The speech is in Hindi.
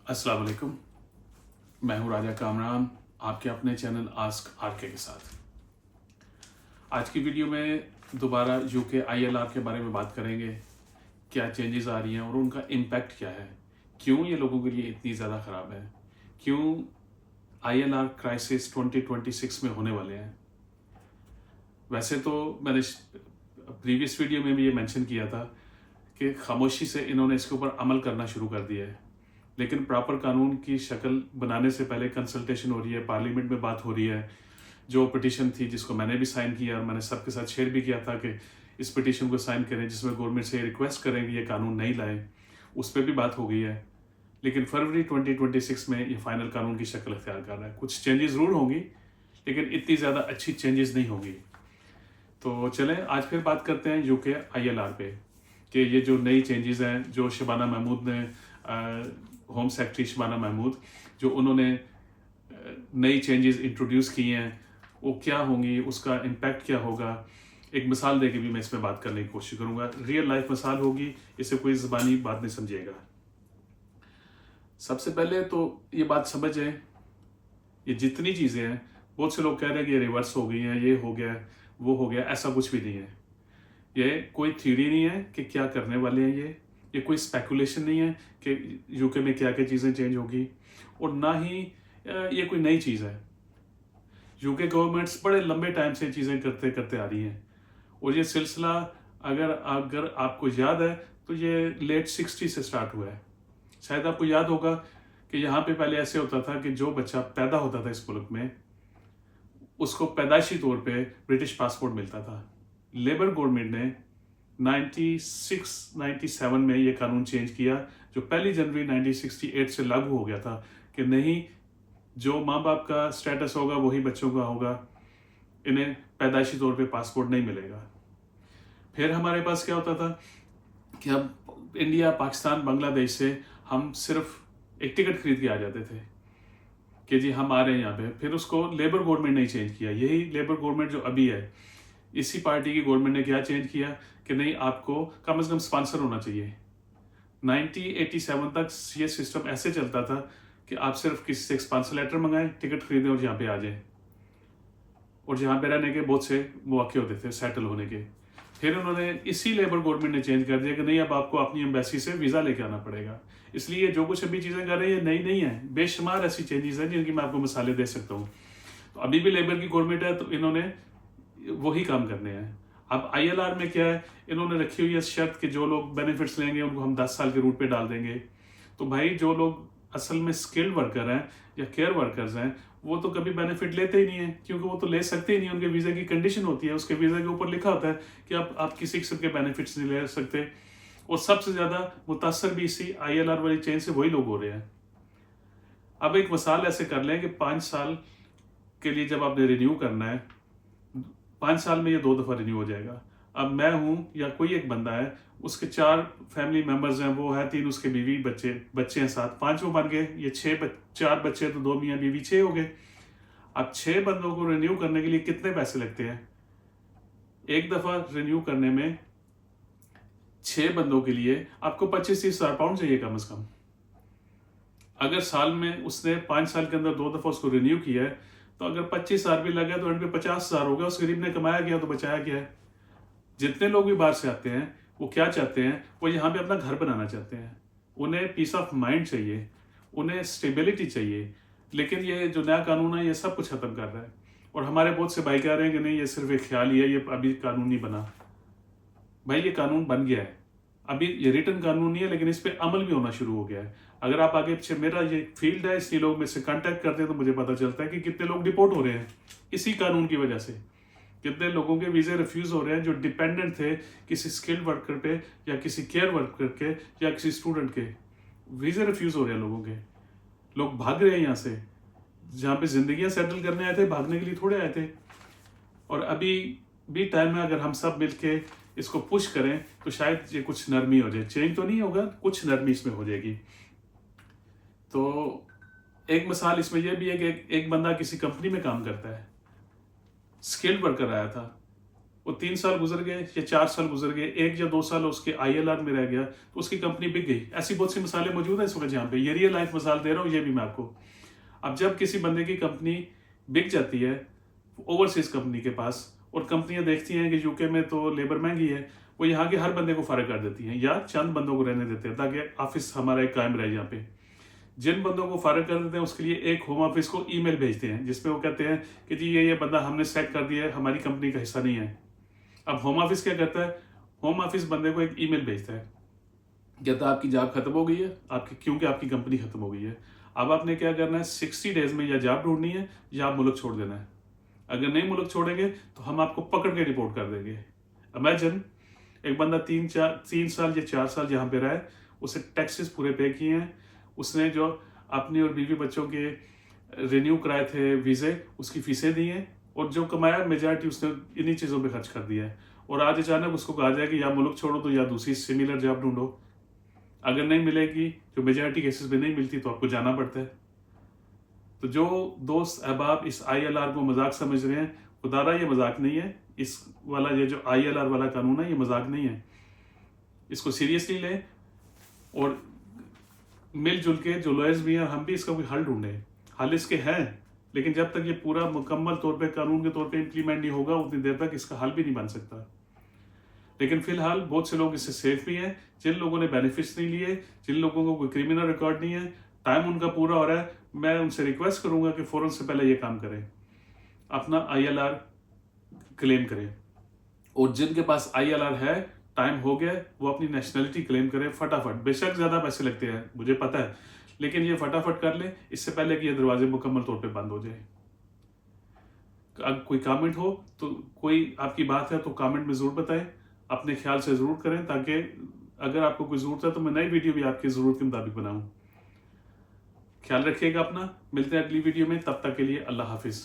अस्सलाम वालेकुम। मैं हूं राजा कामरान, आपके अपने चैनल आस्क आरके के साथ। आज की वीडियो में दोबारा यूके आईएलआर के बारे में बात करेंगे। क्या चेंजेस आ रही हैं और उनका इम्पैक्ट क्या है, क्यों ये लोगों के लिए इतनी ज़्यादा ख़राब है, क्यों आईएलआर क्राइसिस 2026 में होने वाले हैं। वैसे तो मैंने प्रीवियस वीडियो में भी ये मेंशन किया था कि खामोशी से इन्होंने इसके ऊपर अमल करना शुरू कर दिया है, लेकिन प्रॉपर कानून की शक्ल बनाने से पहले कंसल्टेशन हो रही है, पार्लियामेंट में बात हो रही है। जो पिटीशन थी जिसको मैंने भी साइन किया और मैंने सबके साथ शेयर भी किया था कि इस पिटीशन को साइन करें जिसमें गवर्नमेंट से रिक्वेस्ट करें कि ये कानून नहीं लाएं, उस पर भी बात हो गई है। लेकिन फरवरी 2026 में ये फाइनल कानून की शक्ल अख्तियार कर रहा है। कुछ चेंजेस जरूर होंगी, लेकिन इतनी ज़्यादा अच्छी चेंजेस नहीं होंगी। तो चलें आज फिर बात करते हैं यूके आईएलआर पे कि ये जो नई चेंजेस हैं जो शबाना महमूद ने, होम सेक्रेटरी शबाना महमूद, जो उन्होंने नई चेंजेस इंट्रोड्यूस की हैं वो क्या होंगी, उसका इम्पैक्ट क्या होगा। एक मिसाल देके भी मैं इसमें बात करने की कोशिश करूंगा। रियल लाइफ मिसाल होगी, इसे कोई ज़बानी बात नहीं समझिएगा। सबसे पहले तो ये बात समझें, ये जितनी चीज़ें हैं, बहुत से लोग कह रहे हैं कि ये रिवर्स हो गई हैं, ये हो गया, वो हो गया। ऐसा कुछ भी नहीं है। ये कोई थ्योरी नहीं है कि क्या करने वाले हैं ये कोई स्पेकुलेशन नहीं है कि यूके में क्या क्या चीज़ें चेंज होगी, और ना ही ये कोई नई चीज़ है। यूके गवर्नमेंट्स बड़े लंबे टाइम से चीज़ें करते करते आ रही हैं, और ये सिलसिला अगर अगर आपको याद है तो ये लेट 60 से स्टार्ट हुआ है। शायद आपको याद होगा कि यहाँ पे पहले ऐसे होता था कि जो बच्चा पैदा होता था इस मुल्क में, उसको पैदाइशी तौर पे ब्रिटिश पासपोर्ट मिलता था। लेबर गवर्नमेंट ने 96-97 में ये कानून चेंज किया, जो 1 जनवरी 1968 से लागू हो गया था कि नहीं, जो माँ बाप का स्टेटस होगा वही बच्चों का होगा, इन्हें पैदाइशी तौर पे पासपोर्ट नहीं मिलेगा। फिर हमारे पास क्या होता था कि हम इंडिया, पाकिस्तान, बांग्लादेश से हम सिर्फ एक टिकट खरीद के आ जाते थे कि जी हम आ रहे हैं यहाँ पे। फिर उसको लेबर गवर्नमेंट ने चेंज किया। यही लेबर गवर्नमेंट जो अभी है, इसी पार्टी की गवर्नमेंट ने क्या चेंज किया कि नहीं, आपको कम से कम स्पॉन्सर होना चाहिए। 1987 तक ये सिस्टम ऐसे चलता था कि आप सिर्फ किसी से स्पॉन्सर लेटर मंगाएं, टिकट खरीदें और यहाँ पे आ जाएं, और यहाँ पे रहने के बहुत से मौके होते थे सेटल होने के। फिर उन्होंने, इसी लेबर गवर्नमेंट ने चेंज कर दिया कि नहीं, अब आपको अपनी एम्बेसी से वीज़ा लेके आना पड़ेगा। इसलिए जो कुछ अभी चीज़ें कर रही है नई नहीं है, बेशुमार ऐसी चेंजेस हैं जिनकी मैं आपको मिसालें दे सकता हूँ। तो अभी भी लेबर की गवर्नमेंट है तो इन्होंने वही काम करने हैं। अब आईएलआर में क्या है, इन्होंने रखी हुई है शर्त कि जो लोग बेनिफिट्स लेंगे उनको हम 10 साल के रूट पे डाल देंगे। तो भाई जो लोग असल में स्किल्ड वर्कर हैं या केयर वर्कर्स हैं, वो तो कभी बेनिफिट लेते ही नहीं है, क्योंकि वो तो ले सकते ही नहीं। उनके वीज़ा की कंडीशन होती है, उसके वीज़ा के ऊपर लिखा होता है कि आप किसी किस्म के बेनिफिट्स नहीं ले सकते। और सबसे ज़्यादा मुतासर भी इसी आईएलआर वाली चेंज से वही लोग हो रहे हैं। अब एक मिसाल ऐसे कर लें कि 5 साल के लिए जब आपने रिन्यू करना है, 5 साल में ये 2 दफ़ा रिन्यू हो जाएगा। अब मैं हूँ या कोई एक बंदा है, उसके 4 फैमिली मेंबर्स हैं, वो है 3 उसके बीवी बच्चे हैं 7, 5 वो बन गए। ये 4 बच्चे तो 2 मियाँ बीवी 6 हो गए। अब 6 बंदों को रिन्यू करने के लिए कितने पैसे लगते हैं? एक दफ़ा रिन्यू करने में 6 बंदों के लिए आपको 25-30 हज़ार पाउंड चाहिए कम से कम। अगर साल में उसने 5 साल के अंदर 2 दफ़ा उसको रिन्यू किया है, तो अगर 25 हज़ार भी लगा तो एंड पे 50 हज़ार हो गया। उस गरीब ने कमाया गया तो बचाया गया है। जितने लोग भी बाहर से आते हैं वो क्या चाहते हैं, वो यहाँ पे अपना घर बनाना चाहते हैं। उन्हें पीस ऑफ माइंड चाहिए, उन्हें स्टेबिलिटी चाहिए। लेकिन ये जो नया कानून है ये सब कुछ खत्म कर रहा है। और हमारे बहुत से भाई कह रहे हैं कि नहीं, ये सिर्फ एक ख्याल ही है, ये अभी कानून नहीं बना। भाई ये कानून बन गया है, अभी ये रिटन कानून नहीं है, लेकिन इस पर अमल भी होना शुरू हो गया है। अगर आप आगे पीछे, मेरा ये फील्ड है, इसलिए लोग मुझसे कांटेक्ट करते हैं तो मुझे पता चलता है कि कितने लोग डिपोर्ट हो रहे हैं इसी कानून की वजह से। कितने लोगों के वीज़े रिफ्यूज़ हो रहे हैं जो डिपेंडेंट थे किसी स्किल्ड वर्कर पे या किसी केयर वर्कर के या किसी स्टूडेंट के। वीज़े रिफ्यूज़ हो रहे हैं लोगों के, लोग भाग रहे हैं यहाँ से। जहाँ पे जिंदगियाँ सेटल करने आए थे, भागने के लिए थोड़े आए थे। और अभी भी टाइम है, अगर हम सब मिलके इसको पुश करें तो शायद ये कुछ नरमी हो जाए। चेंज तो नहीं होगा, कुछ नरमी इसमें हो जाएगी। तो एक मिसाल इसमें यह भी है कि एक बंदा किसी कंपनी में काम करता है, स्किल्ड वर्कर आया था, वो 3 साल गुजर गए या 4 साल गुजर गए, 1 या 2 साल उसके ILR में रह गया, तो उसकी कंपनी बिक गई। ऐसी बहुत सी मिसालें मौजूद हैं इस वक्त यहाँ पे। ये रियल लाइफ मिसाल दे रहा हूँ, ये भी मैं आपको। अब जब किसी बंदे की कंपनी बिक जाती है ओवरसीज कंपनी के पास, और कंपनियां देखती हैं कि यूके में तो लेबर महंगी है, वो यहाँ के हर बंदे को फारिग कर देती हैं या चंद बंदों को रहने देते हैं ताकि ऑफिस हमारा एक कायम रहे। यहाँ पे जिन बंदों को फारिग कर देते हैं उसके लिए एक होम ऑफिस को ईमेल भेजते हैं जिसमें वो कहते हैं कि जी ये बंदा हमने सेट कर दिया है, हमारी कंपनी का हिस्सा नहीं है। अब होम ऑफिस क्या करता है, होम ऑफिस बंदे को एक ईमेल भेजता है, कहता है आपकी जॉब खत्म हो गई है, आपकी क्योंकि आपकी कंपनी खत्म हो गई है। अब आपने क्या करना है, 60 डेज में या जॉब ढूंढनी है या आप मुल्क छोड़ देना है। अगर नहीं मुल्क छोड़ेंगे तो हम आपको पकड़ के रिपोर्ट कर देंगे। इमेजिन एक बंदा 3 साल या 4 साल जहाँ पे रहा है, उसे टैक्सेस पूरे पे किए हैं, उसने जो अपनी और बीवी बच्चों के रिन्यू कराए थे वीज़े, उसकी फीसें दी हैं, और जो कमाया मेजॉरिटी उसने इन्हीं चीज़ों पे खर्च कर दिया है। और आज अचानक उसको कहा जाए कि या मुल्क छोड़ो तो या दूसरी सिमिलर जॉब ढूंढो। अगर नहीं मिलेगी, जो मेजॉरिटी केसेस में नहीं मिलती, तो आपको जाना पड़ता है। तो जो दोस्त अहबाब इस ILR को मजाक समझ रहे हैं, खुदारा ये मजाक नहीं है। इस वाला ये जो ILR वाला कानून है ये मजाक नहीं है, इसको सीरियसली लें और मिलजुल के जो लॉयर्स भी हैं हम भी इसका कोई हल ढूंढें। हल इसके हैं, लेकिन जब तक ये पूरा मुकम्मल तौर पे कानून के तौर पे इम्प्लीमेंट नहीं होगा उतनी देर तक इसका हल भी नहीं बन सकता। लेकिन फिलहाल बहुत से लोग इससे सेफ भी हैं, जिन लोगों ने बेनिफिट्स नहीं लिए, जिन लोगों को कोई क्रिमिनल रिकॉर्ड नहीं है, टाइम उनका पूरा हो रहा है, मैं उनसे रिक्वेस्ट करूंगा कि फौरन से पहले ये काम करें, अपना ILR क्लेम करें। और जिनके पास ILR है, टाइम हो गया, वो अपनी नेशनलिटी क्लेम करें फटाफट। बेशक ज्यादा पैसे लगते हैं मुझे पता है, लेकिन ये फटाफट कर ले इससे पहले कि ये दरवाजे मुकम्मल तौर पे बंद हो जाए। अगर कोई कमेंट हो तो, कोई आपकी बात है तो कमेंट में जरूर बताएं, अपने ख्याल से जरूर करें, ताकि अगर आपको कोई जरूरत है तो मैं नई वीडियो भी आपकी जरूरत के मुताबिक बनाऊं। ख्याल रखिएगा अपना, मिलते हैं अगली वीडियो में, तब तक के लिए अल्लाह हाफिज।